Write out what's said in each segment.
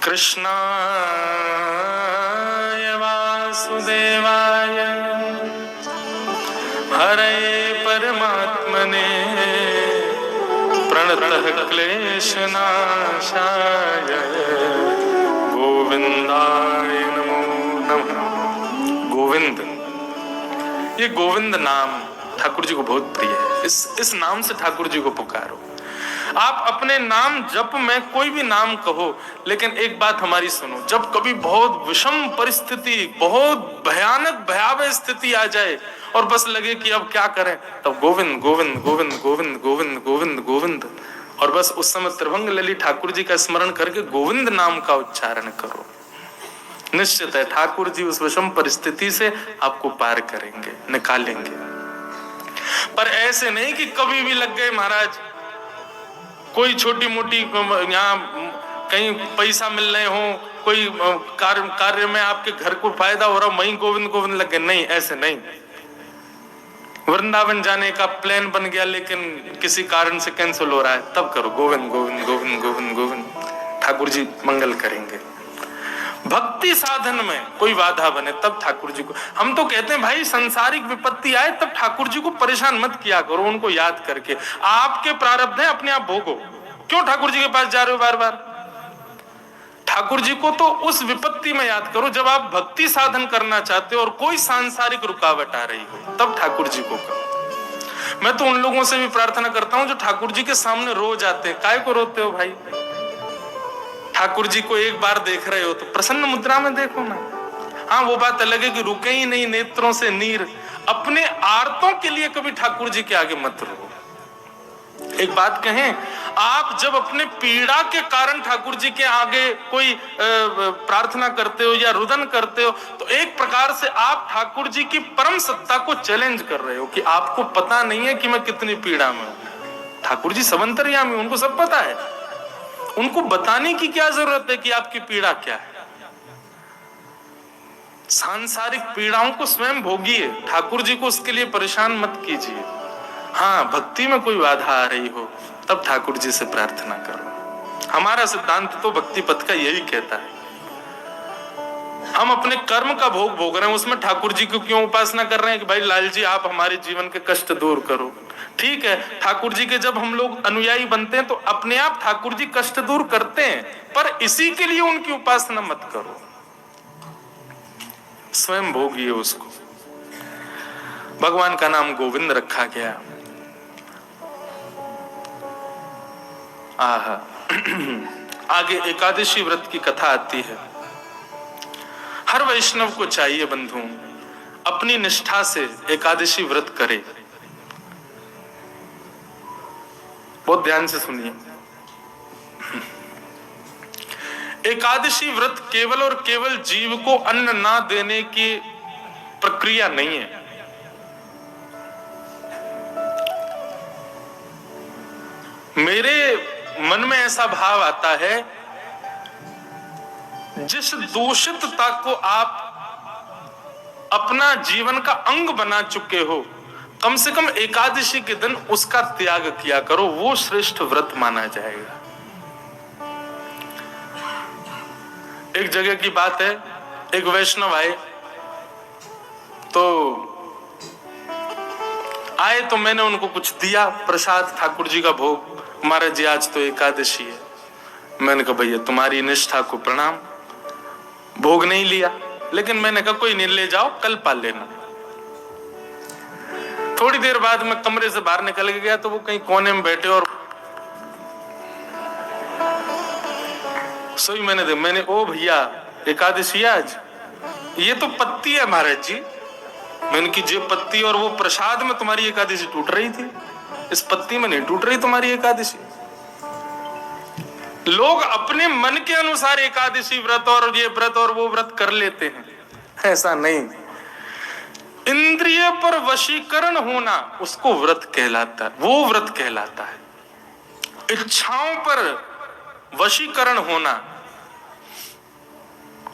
कृष्णाय वासुदेवाय हरे परमात्मने प्रणतः क्लेशनाशाय गोविंदाय नमो नमः। गोविंद, ये गोविंद नाम ठाकुर जी को बहुत प्रिय है। इस नाम से ठाकुर जी को पुकारो। आप अपने नाम जप में कोई भी नाम कहो, लेकिन एक बात हमारी सुनो, जब कभी बहुत विषम परिस्थिति, बहुत भयानक भयावह स्थिति आ जाए और बस लगे कि अब क्या करें, तब गोविंद गोविंद गोविंद गोविंद गोविंद गोविंद गोविंद, और बस उस समय त्रिभंग लली ठाकुर जी का स्मरण करके गोविंद नाम का उच्चारण करो। निश्चित है ठाकुर जी उस विषम परिस्थिति से आपको पार करेंगे, निकालेंगे। पर ऐसे नहीं कि कभी भी लग गए महाराज, कोई छोटी मोटी यहाँ कहीं पैसा मिल रहे हो, कोई कार्य में आपके घर को फायदा हो रहा, वहीं गोविंद गोविंद लग गए। नहीं, ऐसे नहीं। वृंदावन जाने का प्लान बन गया लेकिन किसी कारण से कैंसिल हो रहा है, तब करो गोविंद गोविंद गोविंद गोविंद गोविंद, ठाकुर जी मंगल करेंगे। भक्ति साधन में कोई बाधा बने तब ठाकुर जी को हम तो कहते हैं भाई, संसारिक विपत्ति आए तब ठाकुर जी को परेशान मत किया करो, उनको याद करके। आपके प्रारब्ध है, अपने आप भोगो। क्यों ठाकुर जी के पास जा रहे हो बार बार? ठाकुर जी को तो उस विपत्ति में याद करो जब आप भक्ति साधन करना चाहते हो और कोई सांसारिक रुकावट आ रही हो, तब ठाकुर जी को कहो। मैं तो उन लोगों से भी प्रार्थना करता हूं जो ठाकुर जी के सामने रोज आते हैं। काय को रोते हो भाई? ठाकुर जी को एक बार देख रहे हो तो प्रसन्न मुद्रा में देखो ना। हाँ, वो बात अलग है कि रुके ही नहीं नेत्रों से नीर। अपने आर्तों के लिए कभी ठाकुर जी के आगे मत रुको। एक बात कहें, आप जब अपने पीड़ा के कारण ठाकुर जी के आगे कोई प्रार्थना करते हो या रुदन करते हो, तो एक प्रकार से आप ठाकुर जी की परम सत्ता को चैलेंज कर रहे हो कि आपको पता नहीं है कि मैं कितनी पीड़ा में हूं। ठाकुर जी सब अंतर्यामी, उनको सब पता है। उनको बताने की क्या जरूरत है कि आपकी पीड़ा क्या है? सांसारिक पीड़ाओं को स्वयं भोगिए, ठाकुर जी को उसके लिए परेशान मत कीजिए। हाँ, भक्ति में कोई बाधा आ रही हो तब ठाकुर जी से प्रार्थना करो। हमारा सिद्धांत तो भक्ति पथ का यही कहता है। हम अपने कर्म का भोग भोग रहे हैं, उसमें ठाकुर जी को क्यों उपासना कर रहे हैं कि भाई लाल जी आप हमारे जीवन के कष्ट दूर करो? ठीक है, ठाकुर जी के जब हम लोग अनुयायी बनते हैं तो अपने आप ठाकुर जी कष्ट दूर करते हैं, पर इसी के लिए उनकी उपासना मत करो, स्वयं भोगिए उसको। भगवान का नाम गोविंद रखा गया। आगे एकादशी व्रत की कथा आती है। हर वैष्णव को चाहिए बंधु, अपनी निष्ठा से एकादशी व्रत करे। बहुत ध्यान से सुनिए। एकादशी व्रत केवल और केवल जीव को अन्न ना देने की प्रक्रिया नहीं है। मेरे मन में ऐसा भाव आता है, जिस दूषितता को आप अपना जीवन का अंग बना चुके हो, कम से कम एकादशी के दिन उसका त्याग किया करो, वो श्रेष्ठ व्रत माना जाएगा। एक जगह की बात है, एक वैष्णव आए तो मैंने उनको कुछ दिया प्रसाद, ठाकुर जी का भोग। महाराज जी आज तो एकादशी है। मैंने कहा भैया तुम्हारी निष्ठा को प्रणाम, भोग नहीं लिया, लेकिन मैंने कहा कोई नहीं, ले जाओ कल पाल लेना। थोड़ी देर बाद मैं कमरे से बाहर निकल गया तो वो कहीं कोने में बैठे और सोई मैंने ओ भैया एकादशी आज? ये तो पत्ती है महाराज जी। मैंने की जे पत्ती और वो प्रसाद में तुम्हारी एकादशी टूट रही थी, इस पत्ती में नहीं टूट रही तुम्हारी एकादशी। लोग अपने मन के अनुसार एकादशी व्रत और ये व्रत और वो व्रत कर लेते हैं, ऐसा नहीं। इंद्रिय पर वशीकरण होना उसको व्रत कहलाता है, वो व्रत कहलाता है। इच्छाओं पर वशीकरण होना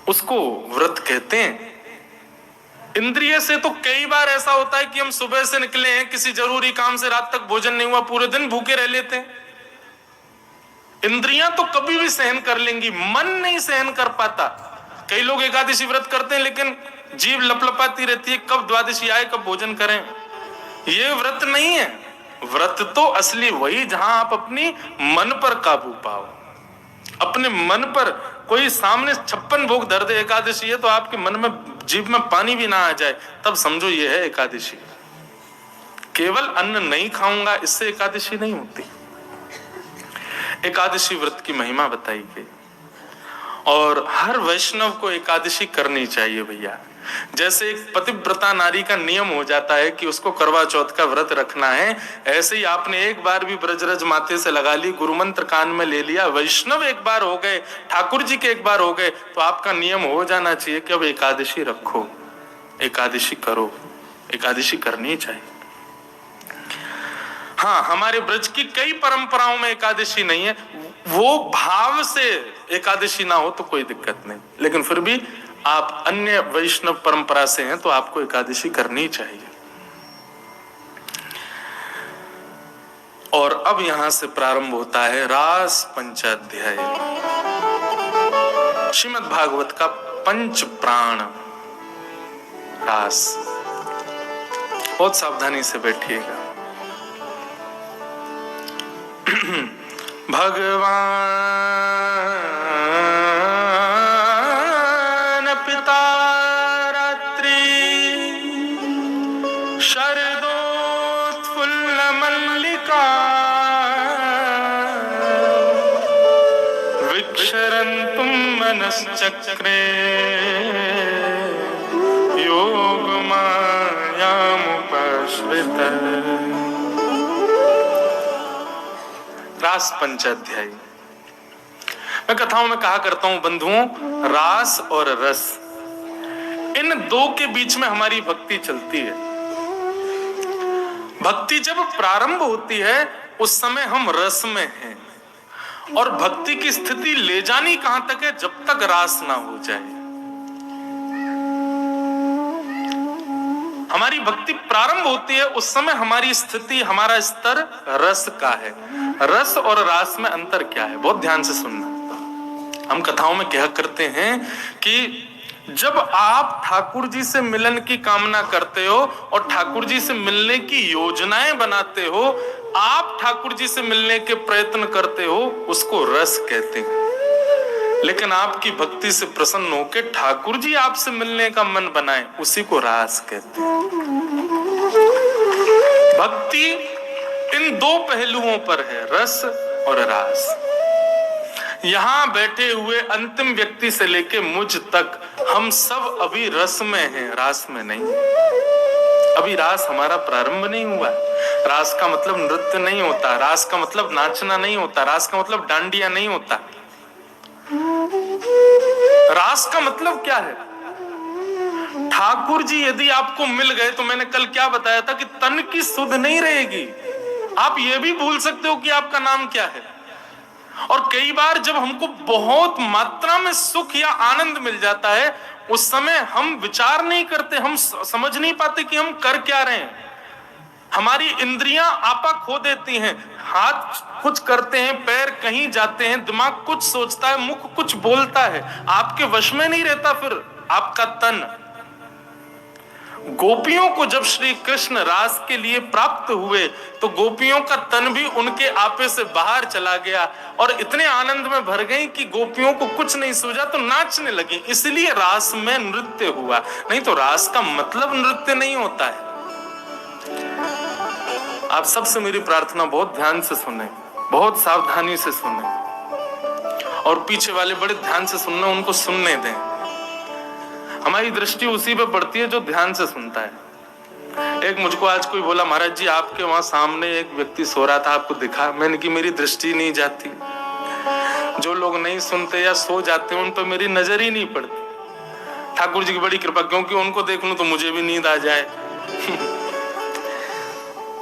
उसको व्रत कहते हैं। इंद्रिय से तो कई बार ऐसा होता है कि हम सुबह से निकले हैं किसी जरूरी काम से, रात तक भोजन नहीं हुआ, पूरे दिन भूखे रह लेते हैं। इंद्रियां तो कभी भी सहन कर लेंगी, मन नहीं सहन कर पाता। कई लोग एकादशी व्रत करते हैं लेकिन जीभ लपलपाती रहती है, कब द्वादशी आए, कब भोजन करें। ये व्रत नहीं है। व्रत तो असली वही जहां आप अपनी मन पर काबू पाओ, अपने मन पर। कोई सामने 56 भोग धर दे, एकादशी है, तो आपके मन में, जीभ में पानी भी ना आ जाए, तब समझो ये है एकादशी। केवल अन्न नहीं खाऊंगा इससे एकादशी नहीं होती। एकादशी व्रत की महिमा बताई गई और हर वैष्णव को एकादशी करनी चाहिए भैया। जैसे एक पतिव्रता नारी का नियम हो जाता है कि उसको करवा चौथ का व्रत रखना है, ऐसे ही आपने एक बार भी ब्रजरज माथे से लगा ली, गुरु मंत्र कान में ले लिया, वैष्णव एक बार हो गए, ठाकुर जी के एक बार हो गए, तो आपका नियम हो जाना चाहिए कि अब एकादशी रखो, एकादशी करो, एकादशी करनी चाहिए। हाँ, हमारे ब्रज की कई परंपराओं में एकादशी नहीं है, वो भाव से एकादशी ना हो तो कोई दिक्कत नहीं, लेकिन फिर भी आप अन्य वैष्णव परंपरा से हैं तो आपको एकादशी करनी चाहिए। और अब यहां से प्रारंभ होता है रास पंचाध्याय, श्रीमद् भागवत का पंच प्राण रास। बहुत सावधानी से बैठिएगा। भगवान पिता रात्रि शरदोत्फुल्ल मल्लिका विक्षरन्तुं मनश्चक्रे योगमायामुपश्रितः। रास पंचाध्यायी। मैं कथाओं में कहा करता हूं बंधुओं, रास और रस, इन दो के बीच में हमारी भक्ति चलती है। भक्ति जब प्रारंभ होती है उस समय हम रस में हैं, और भक्ति की स्थिति ले जानी कहां तक है, जब तक रास ना हो जाए। हमारी भक्ति प्रारंभ होती है उस समय हमारी स्थिति, हमारा स्तर रस का है। रस और रास में अंतर क्या है, बहुत ध्यान से सुनना। हम कथाओं में कहा करते हैं कि जब आप ठाकुर जी से मिलन की कामना करते हो और ठाकुर जी से मिलने की योजनाएं बनाते हो, आप ठाकुर जी से मिलने के प्रयत्न करते हो, उसको रस कहते हैं। लेकिन आपकी भक्ति से प्रसन्न होकर ठाकुर जी आपसे मिलने का मन बनाए, उसी को रास कहते हैं। भक्ति इन दो पहलुओं पर है, रस और रास। यहां बैठे हुए अंतिम व्यक्ति से लेके मुझ तक हम सब अभी रस में हैं, रास में नहीं। अभी रास हमारा प्रारंभ नहीं हुआ। रास का मतलब नृत्य नहीं होता, रास का मतलब नाचना नहीं होता, रास का मतलब डांडिया नहीं होता। रास का मतलब क्या है? ठाकुर जी यदि आपको मिल गए तो मैंने कल क्या बताया था कि तन की सुध नहीं रहेगी। आप ये भी भूल सकते हो कि आपका नाम क्या है। और कई बार जब हमको बहुत मात्रा में सुख या आनंद मिल जाता है, उस समय हम विचार नहीं करते, हम समझ नहीं पाते कि हम कर क्या रहे हैं। हमारी इंद्रियां आपा खो देती हैं, हाथ कुछ करते हैं, पैर कहीं जाते हैं, दिमाग कुछ सोचता है, मुख कुछ बोलता है, आपके वश में नहीं रहता फिर आपका तन। गोपियों को जब श्री कृष्ण रास के लिए प्राप्त हुए तो गोपियों का तन भी उनके आपे से बाहर चला गया और इतने आनंद में भर गई कि गोपियों को कुछ नहीं सूझा तो नाचने लगी। इसलिए रास में नृत्य हुआ, नहीं तो रास का मतलब नृत्य नहीं होता है। आप सबसे मेरी प्रार्थना, बहुत ध्यान से सुने, बहुत सावधानी से सुने, और पीछे वाले बड़े ध्यान से सुनना, उनको सुनने दें। हमारी दृष्टि उसी पे पड़ती है जो ध्यान से सुनता है। एक मुझको आज कोई बोला, महाराज जी आपके वहां सामने एक व्यक्ति सो रहा था, आपको दिखा? मैंने कि मेरी दृष्टि नहीं जाती। जो लोग नहीं सुनते या सो जाते हैं उन पर मेरी नजर ही नहीं पड़ती। ठाकुर जी की बड़ी कृपा, क्योंकि उनको देख लूं तो मुझे भी नींद आ जाए।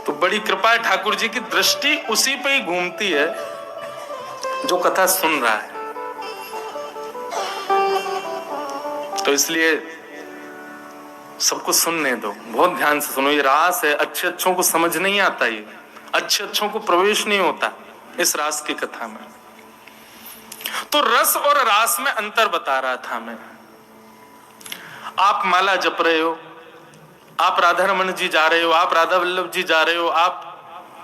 तो बड़ी कृपा है ठाकुर जी की, दृष्टि उसी पे ही घूमती है जो कथा सुन रहा है। तो इसलिए सबको सुनने दो, बहुत ध्यान से सुनो। ये रास है, अच्छे अच्छों को समझ नहीं आता, ये अच्छे अच्छों को प्रवेश नहीं होता इस रास की कथा में। तो रस और रास में अंतर बता रहा था मैं। आप माला जप रहे हो, आप राधा रमन जी जा रहे हो, आप राधा वल्लभ जी जा रहे हो, आप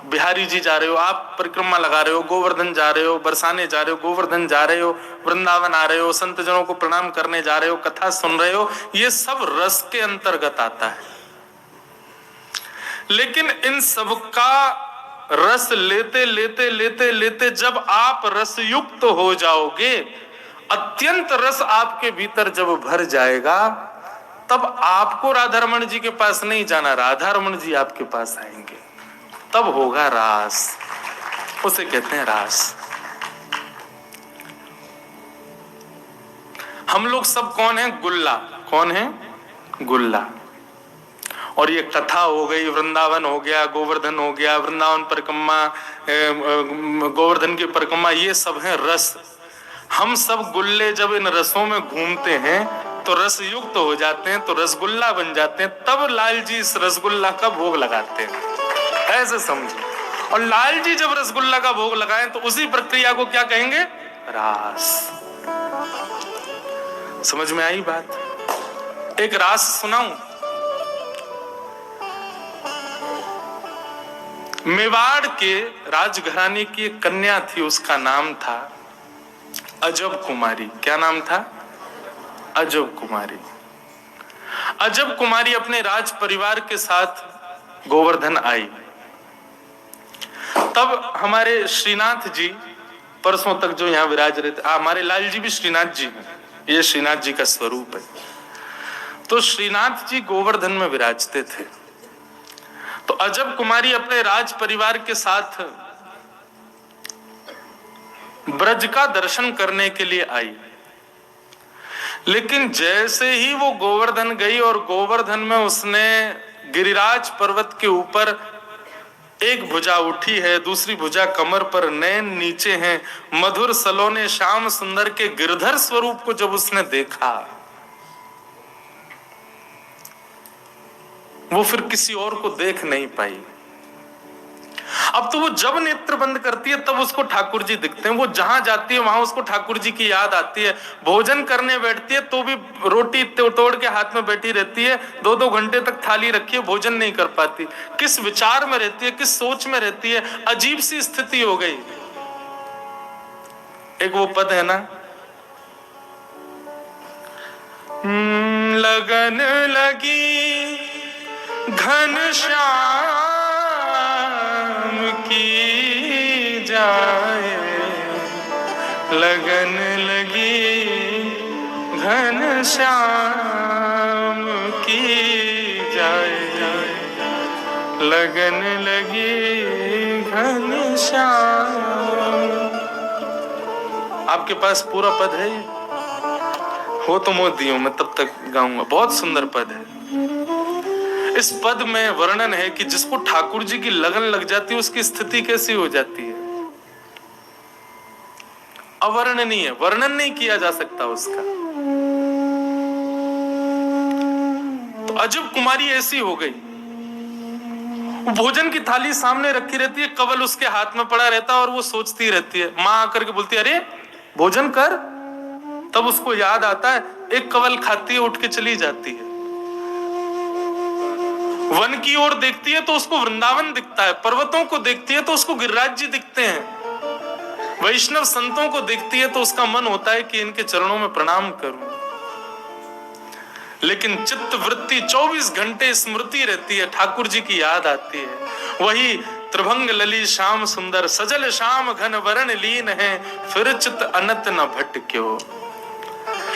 बिहारी जी जा रहे हो, आप परिक्रमा लगा रहे हो, गोवर्धन जा रहे हो, बरसाने जा रहे हो, गोवर्धन जा रहे हो, वृंदावन आ रहे हो, संत जनों को प्रणाम करने जा रहे हो, कथा सुन रहे हो, ये सब रस के अंतर्गत आता है। लेकिन इन सब का रस लेते लेते लेते लेते जब आप रस युक्त हो जाओगे, अत्यंत रस आपके भीतर जब भर जाएगा, तब आपको राधा रमन जी के पास नहीं जाना, राधा रमन जी आपके पास आएंगे, तब होगा रास। उसे कहते हैं रास। हम लोग सब कौन है? गुल्ला। कौन है? गुल्ला। और ये कथा हो गई, वृंदावन हो गया, गोवर्धन हो गया, वृंदावन परिक्रमा, गोवर्धन की परिक्रमा, ये सब है रस। हम सब गुल्ले जब इन रसों में घूमते हैं तो रस युक्त हो जाते हैं, तो रसगुल्ला बन जाते हैं। तब लाल जी इस रसगुल्ला का भोग लगाते हैं, ऐसे समझो। और लाल जी जब रसगुल्ला का भोग लगाएं तो उसी प्रक्रिया को क्या कहेंगे? रास। समझ में आई बात? एक रास सुनाऊं। मेवाड़ के राजघराने की एक कन्या थी, उसका नाम था अजब कुमारी। क्या नाम था? अजब कुमारी। अजब कुमारी अपने राज परिवार के साथ गोवर्धन आई। तब हमारे श्रीनाथ जी परसों तक जो यहाँ विराज रहे थे, हमारे लाल जी भी श्रीनाथ जी हैं, ये श्रीनाथ जी का स्वरूप है। तो श्रीनाथ जी गोवर्धन में विराजते थे। तो अजब कुमारी अपने राज परिवार के साथ ब्रज का दर्शन करने के लिए आई। लेकिन जैसे ही वो गोवर्धन गई और गोवर्धन में उसने गिरिराज पर्वत के ऊपर एक भुजा उठी है, दूसरी भुजा कमर पर, नैन नीचे हैं, मधुर सलोने श्याम सुंदर के गिरधर स्वरूप को जब उसने देखा, वो फिर किसी और को देख नहीं पाई। अब तो वो जब नेत्र बंद करती है तब उसको ठाकुर जी दिखते हैं। वो जहां जाती है वहां उसको ठाकुर जी की याद आती है। भोजन करने बैठती है तो भी रोटी तोड़ के हाथ में बैठी रहती है, 2-2 घंटे तक थाली रखी है, भोजन नहीं कर पाती। किस विचार में रहती है, किस सोच में रहती है, अजीब सी स्थिति हो गई। एक वो पद है ना, लगन लगी घनश्याम की जाए, लगन लगी घनश्याम की जाए, लगन लगी घनश्याम। आपके पास पूरा पद है? हो तो मोदी हूं मैं, तब तक गाऊंगा। बहुत सुंदर पद है। इस पद में वर्णन है कि जिसको ठाकुर जी की लगन लग जाती है उसकी स्थिति कैसी हो जाती है, अवर्णनीय, वर्णन नहीं किया जा सकता उसका। तो अजब कुमारी ऐसी हो गई। वो भोजन की थाली सामने रखी रहती है, कवल उसके हाथ में पड़ा रहता है और वो सोचती रहती है। माँ आकर के बोलती है, अरे भोजन कर। तब उसको याद आता है, एक कवल खाती है, उठ के चली जाती है। वन की ओर देखती है तो उसको वृंदावन दिखता है, पर्वतों को देखती है तो उसको गिरिराज जी दिखते हैं, वैष्णव संतों को देखती है तो उसका मन होता है कि इनके चरणों में प्रणाम करूं। लेकिन चित्त वृत्ति 24 घंटे स्मृति रहती है, ठाकुर जी की याद आती है। वही त्रिभंग लली श्याम सुंदर, सजल श्याम घन वरण लीन है, फिर चित्त अनत न भटक्यो।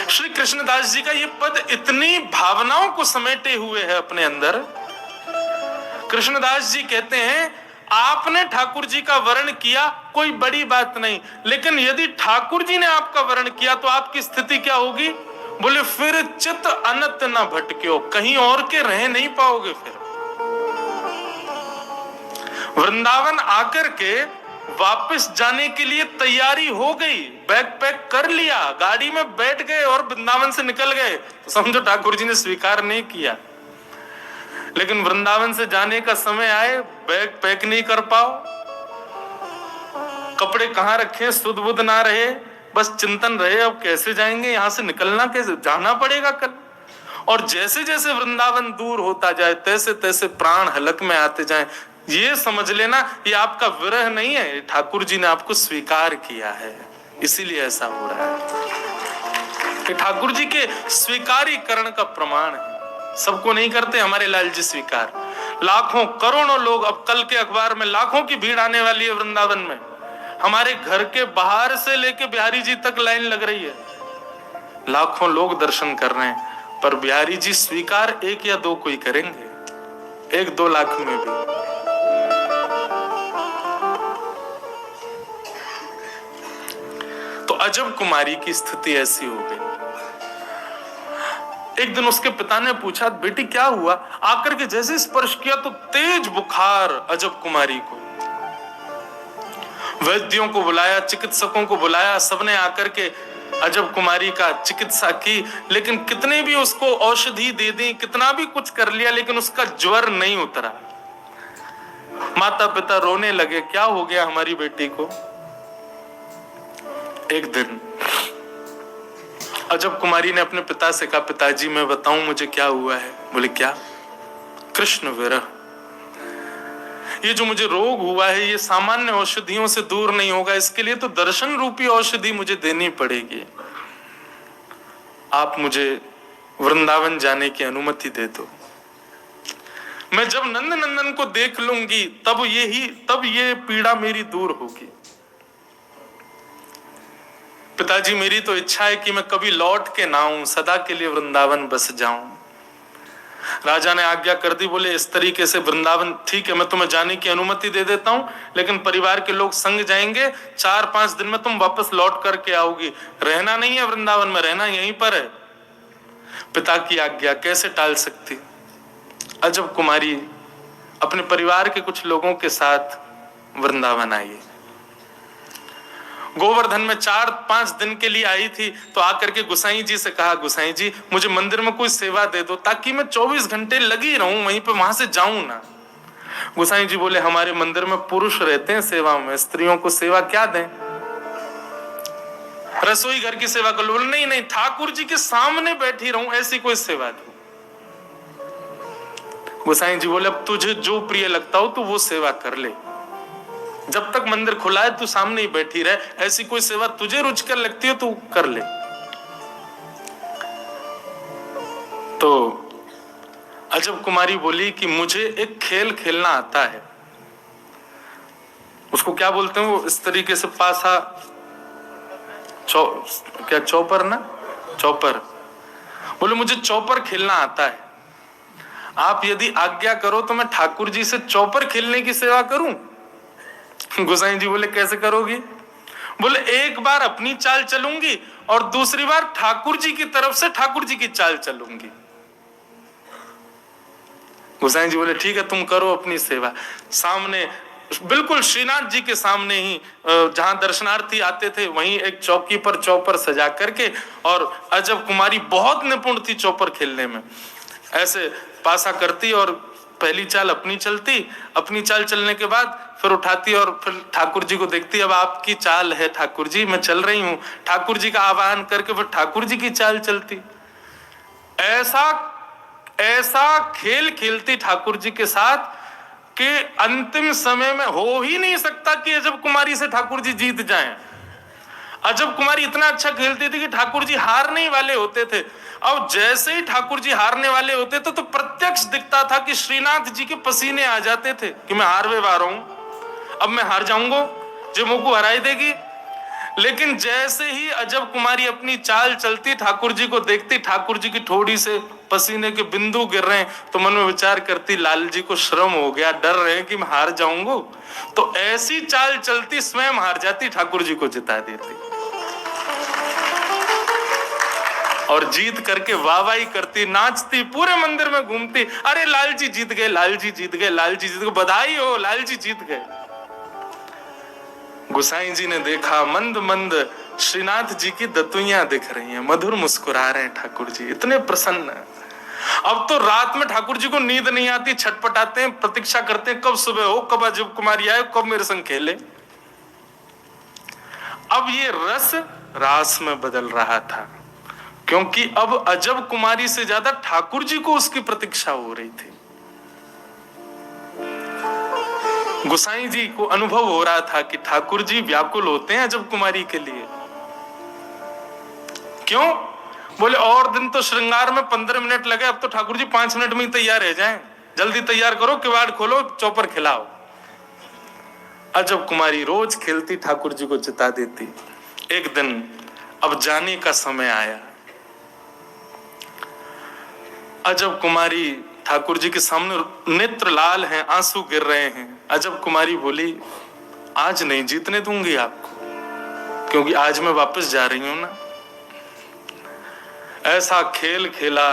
श्री कृष्णदास जी का ये पद इतनी भावनाओं को समेटे हुए है अपने अंदर। कृष्णदास जी कहते हैं, आपने ठाकुर जी का वर्ण किया कोई बड़ी बात नहीं, लेकिन यदि ठाकुर जी ने आपका वर्ण किया तो आपकी स्थिति क्या होगी? बोले फिर चित्त अनत न भटक्यो, कहीं और के रह नहीं पाओगे। फिर वृंदावन आकर के वापस जाने के लिए तैयारी हो गई, बैग पैक कर लिया, गाड़ी में बैठ गए और वृंदावन से निकल गए, तो समझो ठाकुर जी ने स्वीकार नहीं किया। लेकिन वृंदावन से जाने का समय आए, बैग पैक नहीं कर पाओ, कपड़े कहां रखे, सुध बुध ना रहे, बस चिंतन रहे अब कैसे जाएंगे यहाँ से, निकलना कैसे, जाना पड़ेगा कल। और जैसे जैसे वृंदावन दूर होता जाए तैसे तैसे प्राण हलक में आते जाएं। ये समझ लेना ये आपका विरह नहीं है, ठाकुर जी ने आपको स्वीकार किया है, इसीलिए ऐसा हो रहा है। कि ठाकुर जी के स्वीकारीकरण का प्रमाण है। सबको नहीं करते हमारे लाल जी स्वीकार। लाखों करोड़ों लोग, अब कल के अखबार में लाखों की भीड़ आने वाली है वृंदावन में। हमारे घर के बाहर से लेके बिहारी जी तक लाइन लग रही है, लाखों लोग दर्शन कर रहे हैं। पर बिहारी जी स्वीकार 1 या 2 कोई करेंगे, 1-2 लाख में भी। तो अजब कुमारी की स्थिति ऐसी हो गई। एक दिन उसके पिता ने पूछा, बेटी क्या हुआ? आकर के जैसे स्पर्श किया तो तेज बुखार अजब कुमारी को। वैद्यों को बुलाया, चिकित्सकों को बुलाया, सबने आकर के अजब कुमारी का चिकित्सा की, लेकिन कितने भी उसको औषधि दे दी, कितना भी कुछ कर लिया, लेकिन उसका ज्वर नहीं उतरा। माता पिता रोने लगे, क्या हो गया हमारी बेटी को? एक दिन अजब कुमारी ने अपने पिता से कहा, पिताजी मैं बताऊं मुझे क्या हुआ है? बोले क्या? कृष्ण विरह। ये जो मुझे रोग हुआ है ये सामान्य औषधियों से दूर नहीं होगा, इसके लिए तो दर्शन रूपी औषधि मुझे देनी पड़ेगी। आप मुझे वृंदावन जाने की अनुमति दे दो। मैं जब नंद नंदन को देख लूंगी तब ये पीड़ा मेरी दूर होगी। पिताजी मेरी तो इच्छा है कि मैं कभी लौट के ना आऊं, सदा के लिए वृंदावन बस जाऊं। राजा ने आज्ञा कर दी, बोले इस तरीके से वृंदावन ठीक है, मैं तुम्हें जाने की अनुमति दे देता हूं, लेकिन परिवार के लोग संग जाएंगे, 4-5 दिन में तुम वापस लौट करके आओगी, रहना नहीं है वृंदावन में, रहना यहीं पर है। पिता की आज्ञा कैसे टाल सकती? अजब कुमारी अपने परिवार के कुछ लोगों के साथ वृंदावन आई। गोवर्धन में 4-5 दिन के लिए आई थी, तो आकर के गुसाई जी से कहा, गुसाई जी मुझे मंदिर में कोई सेवा दे दो ताकि मैं 24 घंटे लगी रहूं वहीं पे, वहां से जाऊं ना। गुसाई जी बोले हमारे मंदिर में पुरुष रहते हैं सेवा में, स्त्रियों को सेवा क्या दें? रसोई घर की सेवा कर लो। बोले नहीं नहीं, ठाकुर जी के सामने बैठी रहूं ऐसी कोई सेवा दो। गुसाई जी बोले अब तुझे जो प्रिय लगता हो तू वो सेवा कर ले, जब तक मंदिर खुला है तू सामने ही बैठी रहे, ऐसी कोई सेवा तुझे रुचिकर लगती हो तू कर ले। तो अजब कुमारी बोली कि मुझे एक खेल खेलना आता है। उसको क्या बोलते हैं वो इस तरीके से पासा क्या चौपर ना, चौपर। बोले मुझे चौपर खेलना आता है, आप यदि आज्ञा करो तो मैं ठाकुर जी से चौपर खेलने की सेवा करूं। गोसाई जी बोले कैसे करोगी? बोले एक बार अपनी चाल चलूंगी और दूसरी बार ठाकुर जी की तरफ से ठाकुर जी की चाल चलूंगी। गोसाई जी बोले ठीक है तुम करो अपनी सेवा। सामने बिल्कुल श्रीनाथ जी के सामने ही जहां दर्शनार्थी आते थे वहीं एक चौकी पर चौपर सजा करके, और अजब कुमारी बहुत निपुण थी चौपर खेलने में, ऐसे पासा करती और पहली चाल अपनी चलती, अपनी चाल चलने के बाद फिर उठाती और फिर ठाकुर जी को देखती, अब आपकी चाल है ठाकुर जी, मैं चल रही हूं। ठाकुर जी का आवाहन करके फिर ठाकुर जी की चाल चलती। ऐसा खेल खेलती ठाकुर जी के साथ कि अंतिम समय में हो ही नहीं सकता कि अजब कुमारी से ठाकुर जी जीत जाएं। अजब कुमारी इतना अच्छा खेलती थी कि ठाकुर जी हारने वाले होते थे। अब जैसे ही ठाकुर जी हारने वाले होते थे तो प्रत्यक्ष दिखता था कि श्रीनाथ जी के पसीने आ जाते थे कि मैं हारवे वाला हूं, अब मैं हार जाऊंगा, जो मुझको हराई देगी। लेकिन जैसे ही अजब कुमारी अपनी चाल चलती, ठाकुर जी को देखती, ठाकुर जी की ठोड़ी से पसीने के बिंदु गिर रहे हैं, तो मन में विचार करती लाल जी को श्रम हो गया, डर रहे हैं कि मैं हार जाऊंगा, तो ऐसी चाल चलती स्वयं हार जाती, ठाकुर जी को जिता देती और जीत करके वाहवाही करती, नाचती, पूरे मंदिर में घूमती, अरे लाल जी जीत गए, लाल जी जीत गए, लाल जी जीत गए, बधाई हो, लाल जी जीत गए। गुसाई जी ने देखा मंद मंद श्रीनाथ जी की दतुइयां दिख रही हैं, मधुर मुस्कुरा रहे हैं ठाकुर जी, इतने प्रसन्न। अब तो रात में ठाकुर जी को नींद नहीं आती, छटपटाते हैं, प्रतीक्षा करते हैं कब सुबह हो, कब अजब कुमारी आए, कब मेरे संग खेले। अब ये रस रास में बदल रहा था, क्योंकि अब अजब कुमारी से ज्यादा ठाकुर जी को उसकी प्रतीक्षा हो रही थी। गोसाई जी को अनुभव हो रहा था कि ठाकुर जी व्याकुल होते हैं अजब कुमारी के लिए। क्यों? बोले और दिन तो श्रृंगार में 15 मिनट लगे, अब तो ठाकुर जी 5 मिनट में ही तैयार रह जाएं। जल्दी तैयार करो, किवाड़ खोलो, चौपर खिलाओ। अजब कुमारी रोज खेलती, ठाकुर जी को जिता देती। एक दिन अब जाने का समय आया। अजब कुमारी ठाकुर जी के सामने नेत्र लाल हैं, आंसू गिर रहे हैं। अजब कुमारी बोली, आज नहीं जीतने दूंगी आपको, क्योंकि आज मैं वापस जा रही हूं ना। ऐसा खेल खेला।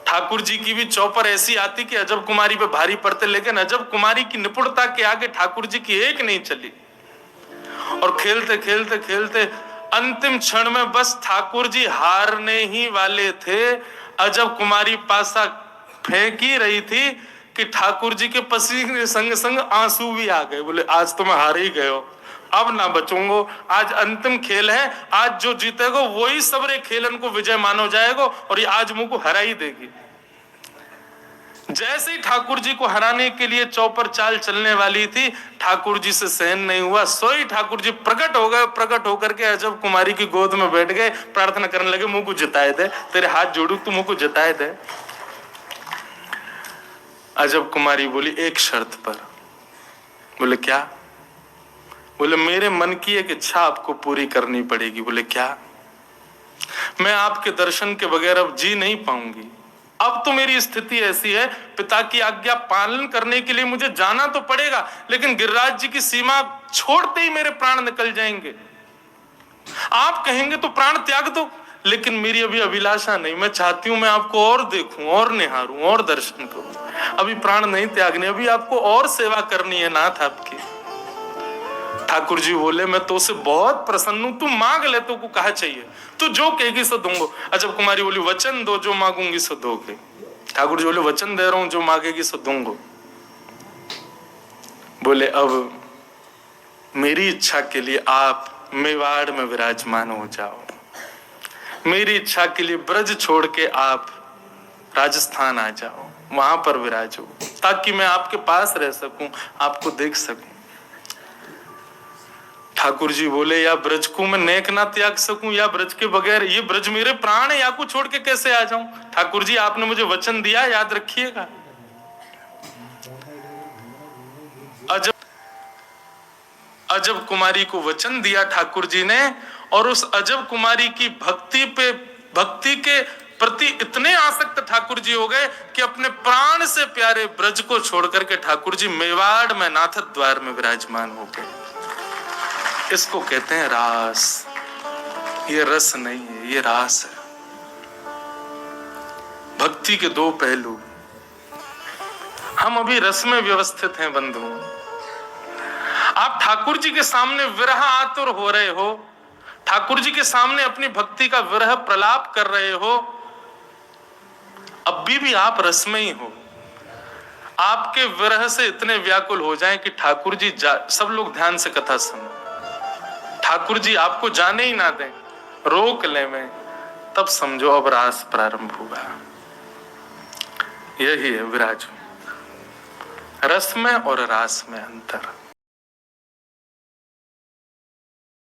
ठाकुर जी की भी चौपर ऐसी आती कि अजब कुमारी पे भारी पड़ते, लेकिन अजब कुमारी की निपुणता के आगे ठाकुर जी की एक नहीं चली। और खेलते खेलते खेलते अंतिम क्षण में बस ठाकुर जी हारने ही वाले थे। अजब कुमारी पासा फेंक ही रही थी कि ठाकुर जी के पसीने के संग संग आंसू भी आ गए। बोले आज तो मैं हार ही गए हो, अब ना बचूंगो, आज अंतिम खेल है, आज जो जीतेगा वही सबरे खेलन को विजय मानो जाएगा और ये आज मुझको हरा ही देगी। जैसे ही ठाकुर जी को हराने के लिए चौपर चाल चलने वाली थी, ठाकुर जी से सहन नहीं हुआ, सोई ठाकुर जी प्रकट हो गए। प्रकट होकर के अजब कुमारी की गोद में बैठ गए, प्रार्थना करने लगे, मुझ को जिताए दे, तेरे हाथ जोड़ू, तू मुझ को जिताए दे। अजब कुमारी बोली, एक शर्त पर। बोले क्या? बोले मेरे मन की एक इच्छा आपको पूरी करनी पड़ेगी। बोले क्या? मैं आपके दर्शन के बगैर अब जी नहीं पाऊंगी। अब तो मेरी स्थिति ऐसी है, पिता की आज्ञा पालन करने के लिए मुझे जाना तो पड़ेगा, लेकिन गिरिराज जी की सीमा छोड़ते ही मेरे प्राण निकल जाएंगे। आप कहेंगे तो प्राण त्याग दो, लेकिन मेरी अभी अभिलाषा नहीं। मैं चाहती हूं मैं आपको और देखूं, और निहारूं, और दर्शन करूं। अभी प्राण नहीं त्यागने, अभी आपको और सेवा करनी है नाथ आपकी। ठाकुर जी बोले, मैं तो से बहुत प्रसन्न हूं, तू मांग ले, तो को कहा चाहिए, तू जो कहेगी सो दूंगो। अजब कुमारी बोली, वचन दो, जो मांगूंगी सो दोगे। ठाकुर जी बोले, वचन दे रहा हूं, जो मांगेगी सो दूंगो। बोले अब मेरी इच्छा के लिए आप मेवाड़ में विराजमान हो जाओ। मेरी इच्छा के लिए ब्रज छोड़ के आप राजस्थान आ जाओ, वहां पर विराजो, ताकि मैं आपके पास रह सकूं, आपको देख सकूं। ठाकुर जी बोले, या ब्रज को मैं नेक ना त्याग सकूं, या ब्रज के बगैर, ये ब्रज मेरे प्राण है, या को छोड़ के कैसे आ जाऊं? ठाकुर जी आपने मुझे वचन दिया, याद रखिएगा। अजब कुमारी को वचन दिया ठाकुर जी ने, और उस अजब कुमारी की भक्ति के प्रति इतने आसक्त ठाकुर जी हो गए कि अपने प्राण से प्यारे ब्रज को छोड़ करके ठाकुर जी मेवाड़ में नाथ द्वार में विराजमान हो गए। इसको कहते हैं रास। ये रस नहीं है, ये रास है। भक्ति के दो पहलू। हम अभी रस में व्यवस्थित हैं बंधु। आप ठाकुर जी के सामने विरह आतुर हो रहे हो, ठाकुर जी के सामने अपनी भक्ति का विरह प्रलाप कर रहे हो, अब भी आप रस में ही हो। आपके विरह से इतने व्याकुल हो जाएं कि ठाकुर जी सब लोग ध्यान से कथा सुनो, ठाकुर जी आपको जाने ही ना दें, रोक ले में, तब समझो अब रास प्रारंभ हुआ। यही है विराजो, रस में और रास में अंतर।